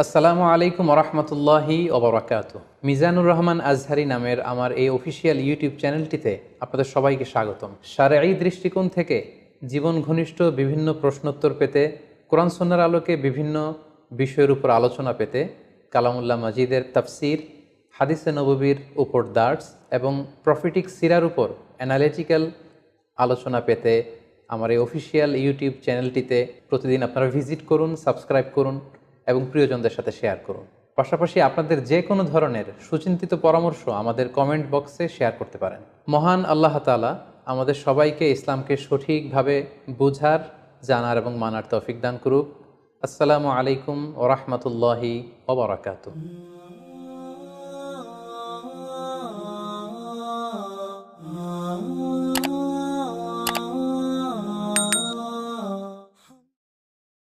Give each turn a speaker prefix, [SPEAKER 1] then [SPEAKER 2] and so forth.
[SPEAKER 1] আসসালামু আলাইকুম রহমতুল্লাহি ওবরাকাতু। মিজানুর রহমান আজহারি নামের আমার এই অফিসিয়াল ইউটিউব চ্যানেলটিতে আপনাদের সবাইকে স্বাগতম। শারঈ দৃষ্টিকোণ থেকে জীবন ঘনিষ্ঠ বিভিন্ন প্রশ্নোত্তর পেতে, কোরআন সুন্নাহর আলোকে বিভিন্ন বিষয়ের উপর আলোচনা পেতে, কালামুল্লাহ মাজিদের তাফসির, হাদিসে নববীর উপর দার্স এবং প্রফিটিক সিরার উপর অ্যানালিটিক্যাল আলোচনা পেতে আমার এই অফিসিয়াল ইউটিউব চ্যানেলটিতে প্রতিদিন আপনারা ভিজিট করুন, সাবস্ক্রাইব করুন এবং প্রিয়জনদের সাথে শেয়ার করুন। পাশাপাশি আপনাদের যে কোনো ধরনের সুচিন্তিত পরামর্শ আমাদের কমেন্ট বক্সে শেয়ার করতে পারেন। মহান আল্লাহ তাআলা আমাদের সবাইকে ইসলামকে সঠিকভাবে বুঝার, জানার এবং মানার তৌফিক দান করুক। আসসালামু আলাইকুম ওয়া রাহমাতুল্লাহি ওয়া বারাকাতুহু।